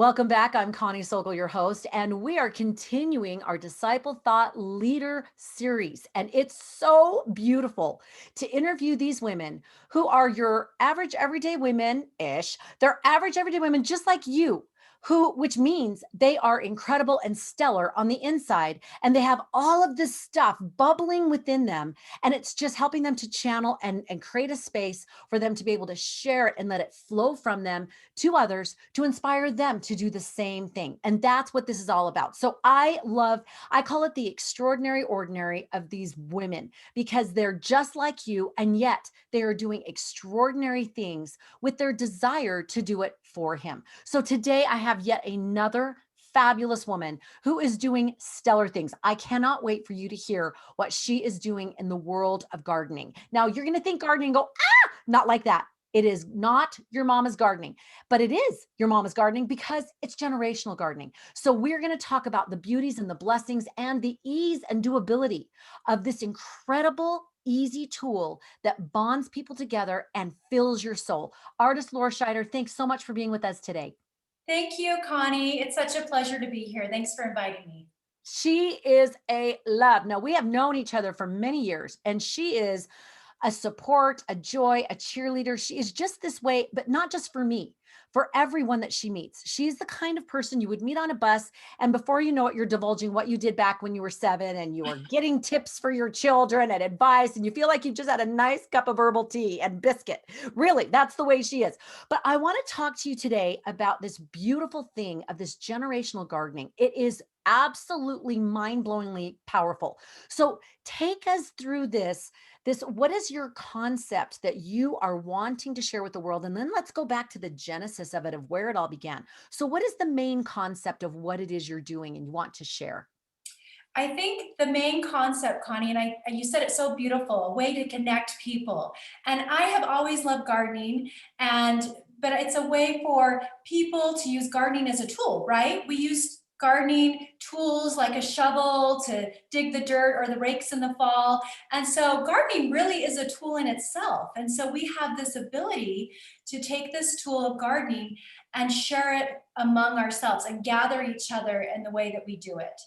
Welcome back. I'm Connie Sokol, your host, and we are continuing our Disciple Thought Leader series. And it's so beautiful to interview these women who are your average everyday women ish. They're average everyday women just like you. Which means they are incredible and stellar on the inside, and they have all of this stuff bubbling within them. And it's just helping them to channel and create a space for them to be able to share it and let it flow from them to others to inspire them to do the same thing. And that's what this is all about. So I call it the extraordinary ordinary of these women because they're just like you, and yet they are doing extraordinary things with their desire to do it for him. So today I have yet another fabulous woman who is doing stellar things. I cannot wait for you to hear what she is doing in the world of gardening. Now, you're going to think gardening and go, not like that. It is not your mama's gardening, but it is your mama's gardening because it's generational gardening. So we're going to talk about the beauties and the blessings and the ease and doability of this incredible easy tool that bonds people together and fills your soul. Artist Laura Scheider, thanks so much for being with us today. Thank you, Connie. It's such a pleasure to be here. Thanks for inviting me. She is a love. Now, we have known each other for many years, and she is a support, a joy, a cheerleader. She is just this way, but not just for me, for everyone that she meets. She's the kind of person you would meet on a bus, and before you know it, you're divulging what you did back when you were 7, and you are getting tips for your children and advice, and you feel like you've just had a nice cup of herbal tea and biscuit. Really, that's the way she is. But I want to talk to you today about this beautiful thing of this generational gardening. It is absolutely mind-blowingly powerful. So take us through this what is your concept that you are wanting to share with the world, and then let's go back to the genesis of it, of where it all began. So what is the main concept of what it is you're doing and you want to share? I think the main concept, Connie, and you said it so beautiful, a way to connect people. And I have always loved gardening, and but it's a way for people to use gardening as a tool, right? We use gardening tools like a shovel to dig the dirt or the rakes in the fall. And so gardening really is a tool in itself. And so we have this ability to take this tool of gardening and share it among ourselves and gather each other in the way that we do it.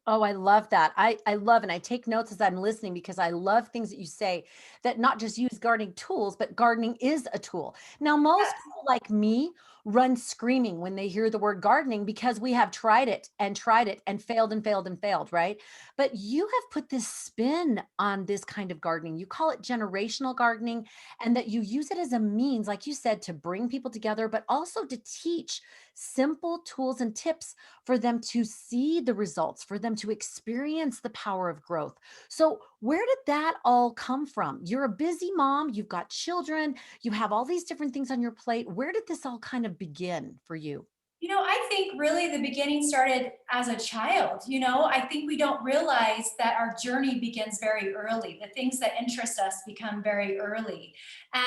Oh, I love that. I love, and I take notes as I'm listening because I love things that you say that not just use gardening tools, but gardening is a tool. Now, most people like me run screaming when they hear the word gardening because we have tried it and failed and failed and failed, right? But you have put this spin on this kind of gardening. You call it generational gardening, and that you use it as a means, like you said, to bring people together, but also to teach simple tools and tips for them to see the results, for them to experience the power of growth. So, where did that all come from? You're a busy mom, you've got children, you have all these different things on your plate. Where did this all kind of begin for you? I think really the beginning started as a child. I think we don't realize that our journey begins very early. The things that interest us become very early.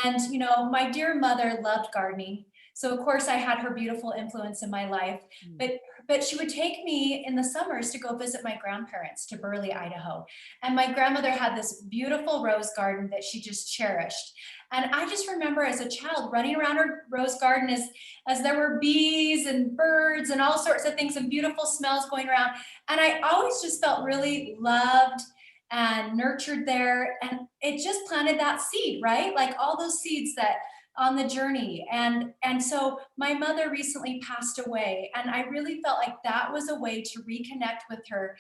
And, my dear mother loved gardening. So of course I had her beautiful influence in my life, Mm. but she would take me in the summers to go visit my grandparents to Burley, Idaho. And my grandmother had this beautiful rose garden that she just cherished. And I just remember as a child running around her rose garden as there were bees and birds and all sorts of things and beautiful smells going around. And I always just felt really loved and nurtured there. And it just planted that seed, right? Like all those seeds that on the journey. And so my mother recently passed away. And I really felt like that was a way to reconnect with her,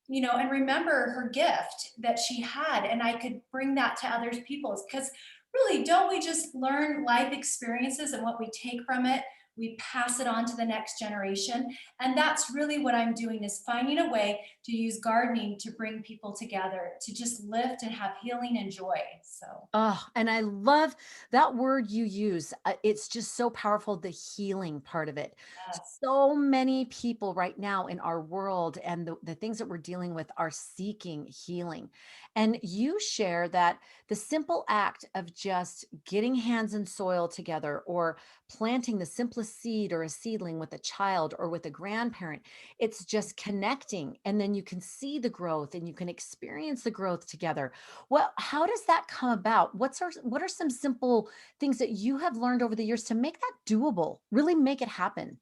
and remember her gift that she had. And I could bring that to other people's because really, don't we just learn life experiences and what we take from it? We pass it on to the next generation. And that's really what I'm doing is finding a way to use gardening to bring people together, to just lift and have healing and joy. So, Oh, and I love that word you use. It's just so powerful, the healing part of it. yes. So many people right now in our world and the things that we're dealing with are seeking healing. And you share that the simple act of just getting hands and soil together or planting the simplest seed or a seedling with a child or with a grandparent, it's just connecting. And then you can see the growth and you can experience the growth together. Well, how does that come about? What are some simple things that you have learned over the years to make that doable? Really make it happen?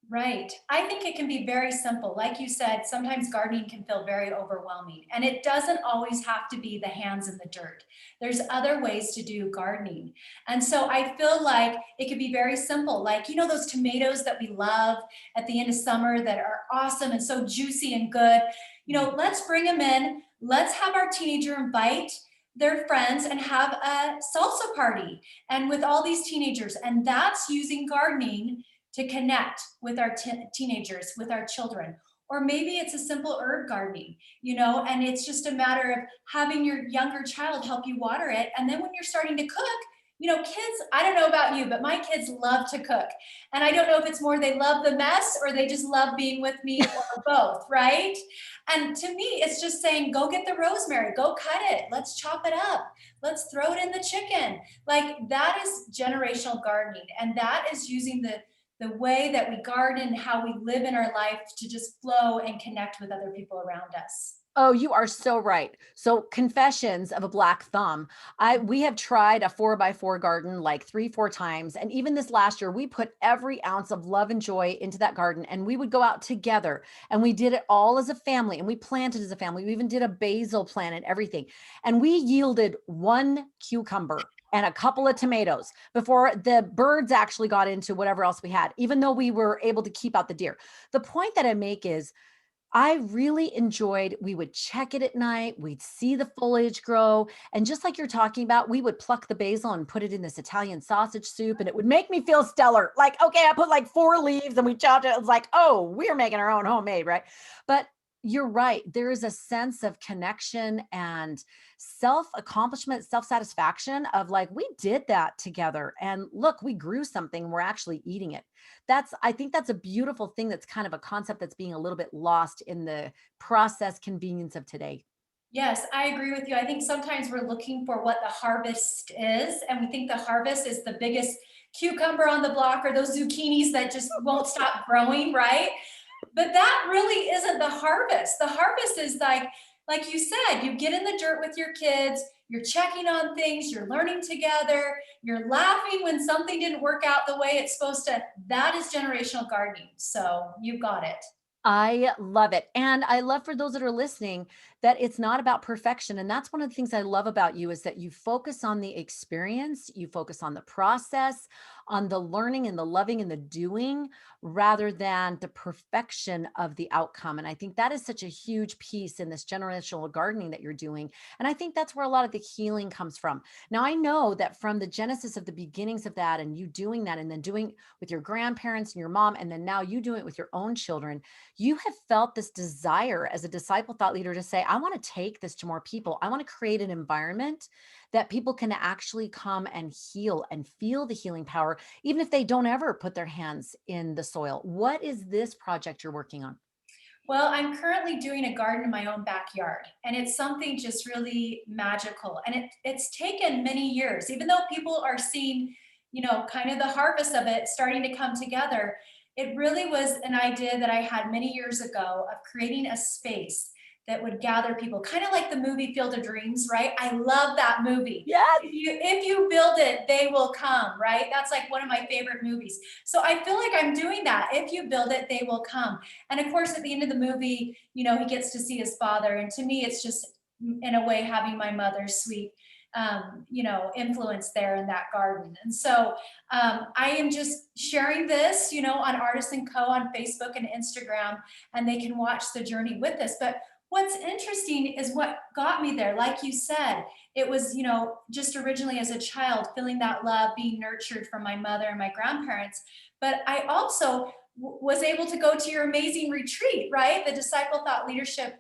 Right. I think it can be very simple. Like you said, sometimes gardening can feel very overwhelming, and it doesn't always have to be the hands in the dirt. There's other ways to do gardening. And so I feel like it could be very simple. Like, those tomatoes that we love at the end of summer that are awesome and so juicy and good. Let's bring them in. Let's have our teenager invite their friends and have a salsa party and with all these teenagers. And that's using gardening to connect with our teenagers, with our children. Or maybe it's a simple herb gardening, and it's just a matter of having your younger child help you water it. And then when you're starting to cook, kids, I don't know about you, but my kids love to cook. And I don't know if it's more they love the mess or they just love being with me or both, right? And to me, it's just saying, go get the rosemary, go cut it, let's chop it up, let's throw it in the chicken. Like that is generational gardening. And that is using the way that we garden, how we live in our life to just flow and connect with other people around us. Oh, you are so right. So, confessions of a black thumb. We have tried a 4x4 garden like 3, 4 times. And even this last year, we put every ounce of love and joy into that garden. And we would go out together and we did it all as a family and we planted as a family. We even did a basil plant and everything. And we yielded one cucumber and a couple of tomatoes before the birds actually got into whatever else we had, even though we were able to keep out the deer. The point that I make is I really enjoyed we would check it at night, we'd see the foliage grow, and just like you're talking about, we would pluck the basil and put it in this Italian sausage soup, and it would make me feel stellar. Like, okay, I put like 4 leaves and we chopped it. It was like, "Oh, we're making our own homemade," right? But you're right. There is a sense of connection and self-accomplishment, self-satisfaction of like, we did that together. And look, we grew something, we're actually eating it. I think that's a beautiful thing that's kind of a concept that's being a little bit lost in the process convenience of today. Yes, I agree with you. I think sometimes we're looking for what the harvest is, and we think the harvest is the biggest cucumber on the block or those zucchinis that just won't stop growing, right? But that really isn't the harvest. The harvest is like you said, you get in the dirt with your kids, you're checking on things, you're learning together, you're laughing when something didn't work out the way it's supposed to. That is generational gardening. So you got it. I love it. And I love for those that are listening that it's not about perfection. And that's one of the things I love about you is that you focus on the experience, you focus on the process, on the learning and the loving and the doing rather than the perfection of the outcome. And I think that is such a huge piece in this generational gardening that you're doing. And I think that's where a lot of the healing comes from. Now, I know that from the genesis of the beginnings of that and you doing that and then doing with your grandparents and your mom, and then now you doing it with your own children, you have felt this desire as a disciple thought leader to say, I want to take this to more people. I want to create an environment that people can actually come and heal and feel the healing power, even if they don't ever put their hands in the soil. What is this project you're working on? Well, I'm currently doing a garden in my own backyard, and it's something just really magical. And it's taken many years, even though people are seeing, kind of the harvest of it starting to come together. It really was an idea that I had many years ago of creating a space that would gather people, kind of like the movie Field of Dreams, right? I love that movie. Yes. If you build it, they will come, right? That's like one of my favorite movies. So I feel like I'm doing that. If you build it, they will come. And of course, at the end of the movie, he gets to see his father. And to me, it's just in a way having my mother's sweet, influence there in that garden. And so I am just sharing this, on Ardice&Co on Facebook and Instagram, and they can watch the journey with us. But what's interesting is what got me there. Like you said, it was, just originally as a child, feeling that love, being nurtured from my mother and my grandparents. But I also was able to go to your amazing retreat, right? The Disciple Thought Leadership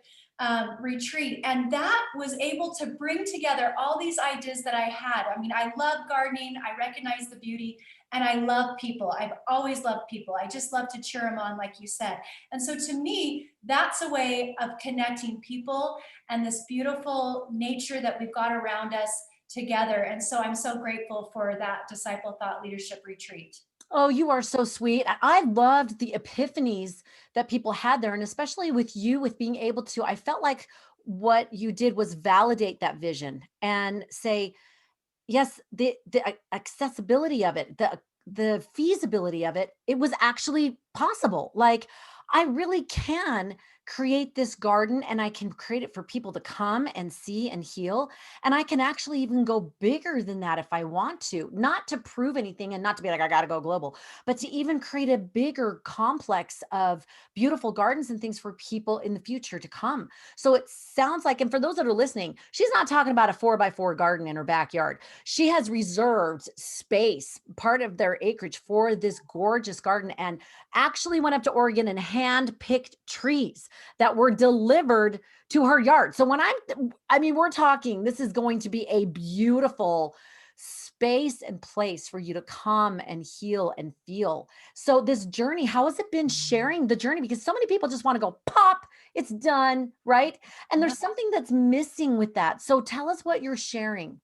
retreat. And that was able to bring together all these ideas that I had. I mean, I love gardening, I recognize the beauty, and I love people. I've always loved people. I just love to cheer them on, like you said. And so to me, that's a way of connecting people and this beautiful nature that we've got around us together. And so I'm so grateful for that Disciple Thought Leadership retreat. Oh, you are so sweet. I loved the epiphanies that people had there. And especially with you, with being able to, I felt like what you did was validate that vision and say, yes, the accessibility of it, the feasibility of it, it was actually possible. Like, I really can create this garden and I can create it for people to come and see and heal. And I can actually even go bigger than that if I want to, not to prove anything and not to be like, I got to go global, but to even create a bigger complex of beautiful gardens and things for people in the future to come. So it sounds like, and for those that are listening, she's not talking about a 4x4 garden in her backyard. She has reserved space, part of their acreage for this gorgeous garden, and actually went up to Oregon and hand picked trees that were delivered to her yard. So I mean, we're talking, this is going to be a beautiful space and place for you to come and heal and feel. So, this journey, how has it been sharing the journey? Because so many people just want to go pop, it's done, right? And there's something that's missing with that. So, tell us what you're sharing.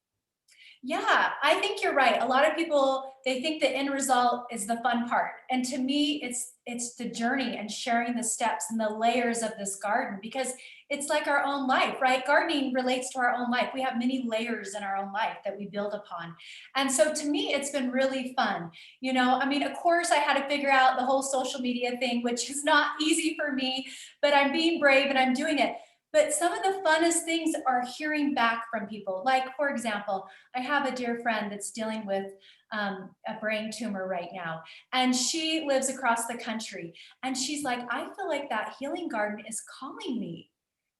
Yeah, I think you're right. A lot of people, they think the end result is the fun part. And to me, it's the journey and sharing the steps and the layers of this garden, because it's like our own life, right? Gardening relates to our own life. We have many layers in our own life that we build upon. And so to me, it's been really fun. I mean, of course, I had to figure out the whole social media thing, which is not easy for me, but I'm being brave and I'm doing it. But some of the funnest things are hearing back from people. Like, for example, I have a dear friend that's dealing with a brain tumor right now, and she lives across the country. And she's like, I feel like that healing garden is calling me.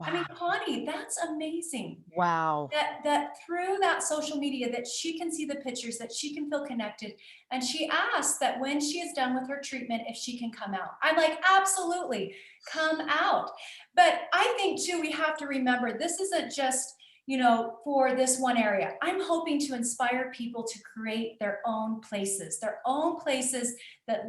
I mean, Wow. Connie, that's amazing. Wow. That through that social media, that she can see the pictures, that she can feel connected. And she asked that when she is done with her treatment, if she can come out. I'm like, absolutely, come out. But I think too, we have to remember this isn't just for this one area. I'm hoping to inspire people to create their own places that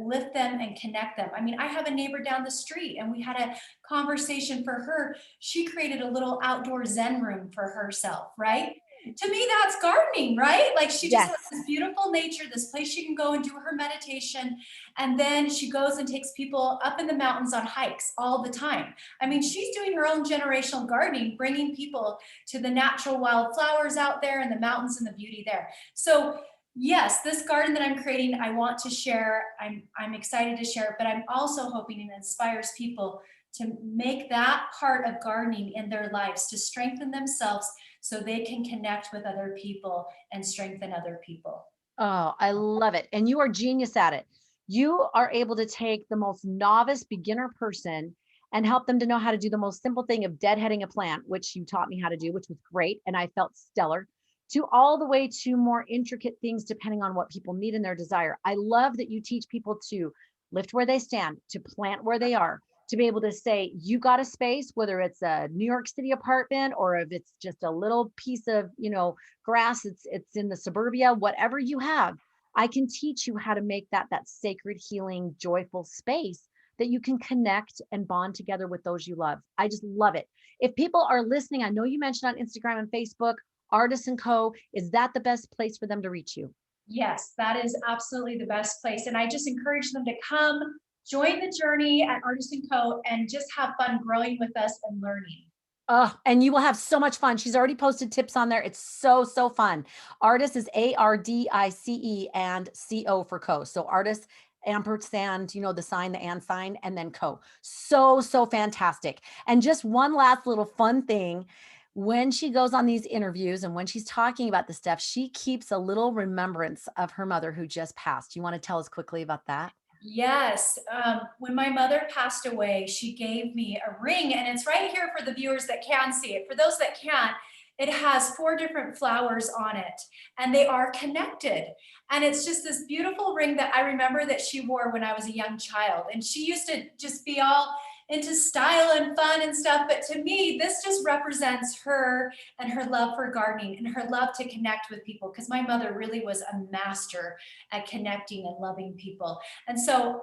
lift them and connect them. I mean, I have a neighbor down the street and we had a conversation for her. She created a little outdoor Zen room for herself, right? To me, that's gardening, right? Like, she just has Yes. this beautiful nature, this place she can go and do her meditation. And then she goes and takes people up in the mountains on hikes all the time. I mean, she's doing her own generational gardening, bringing people to the natural wild flowers out there and the mountains and the beauty there. So, yes, this garden that I'm creating, I want to share. I'm excited to share it, but I'm also hoping it inspires people to make that part of gardening in their lives, to strengthen themselves so they can connect with other people and strengthen other people. Oh, I love it. And you are genius at it. You are able to take the most novice beginner person and help them to know how to do the most simple thing of deadheading a plant, which you taught me how to do, which was great. And I felt stellar, to all the way to more intricate things depending on what people need and their desire. I love that you teach people to lift where they stand, to plant where they are, to be able to say, you got a space, whether it's a New York City apartment or if it's just a little piece of, grass, it's in the suburbia, whatever you have. I can teach you how to make that sacred, healing, joyful space that you can connect and bond together with those you love. I just love it. If people are listening, I know you mentioned on Instagram and Facebook, ardice&co, is that the best place for them to reach you? Yes, that is absolutely the best place. And I just encourage them to come join the journey at Artisan Co. and just have fun growing with us and learning. Oh, and you will have so much fun. She's already posted tips on there. It's so, so fun. Artist is ARDICE and CO for co. So artist ampersand, the sign, the and sign, and then co. So, so fantastic. And just one last little fun thing. When she goes on these interviews and when she's talking about the stuff, she keeps a little remembrance of her mother who just passed. You want to tell us quickly about that? Yes. When my mother passed away, she gave me a ring, and it's right here for the viewers that can see it. For those that can't, it has four different flowers on it, and they are connected. And it's just this beautiful ring that I remember that she wore when I was a young child. And she used to just be all into style and fun and stuff. But to me, this just represents her and her love for gardening and her love to connect with people, because my mother really was a master at connecting and loving people. And so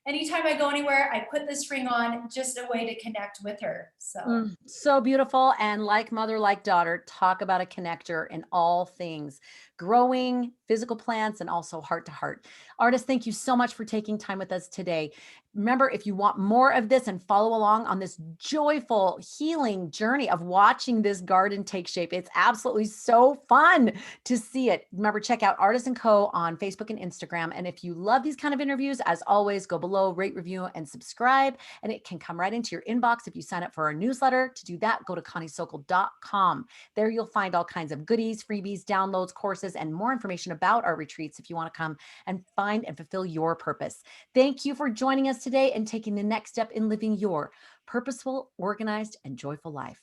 anytime I go anywhere, I put this ring on, just a way to connect with her. So, So beautiful. And like mother, like daughter, talk about a connector in all things. growing physical plants and also heart to heart. Artist, thank you so much for taking time with us today. Remember, if you want more of this and follow along on this joyful healing journey of watching this garden take shape, it's absolutely so fun to see it. Remember, check out ardice&co on Facebook and Instagram. And if you love these kind of interviews, as always, go below, rate, review, and subscribe. And it can come right into your inbox if you sign up for our newsletter. To do that, go to conniesokol.com. There you'll find all kinds of goodies, freebies, downloads, courses, and more information about our retreats if you want to come and find and fulfill your purpose. Thank you for joining us today and taking the next step in living your purposeful, organized, and joyful life.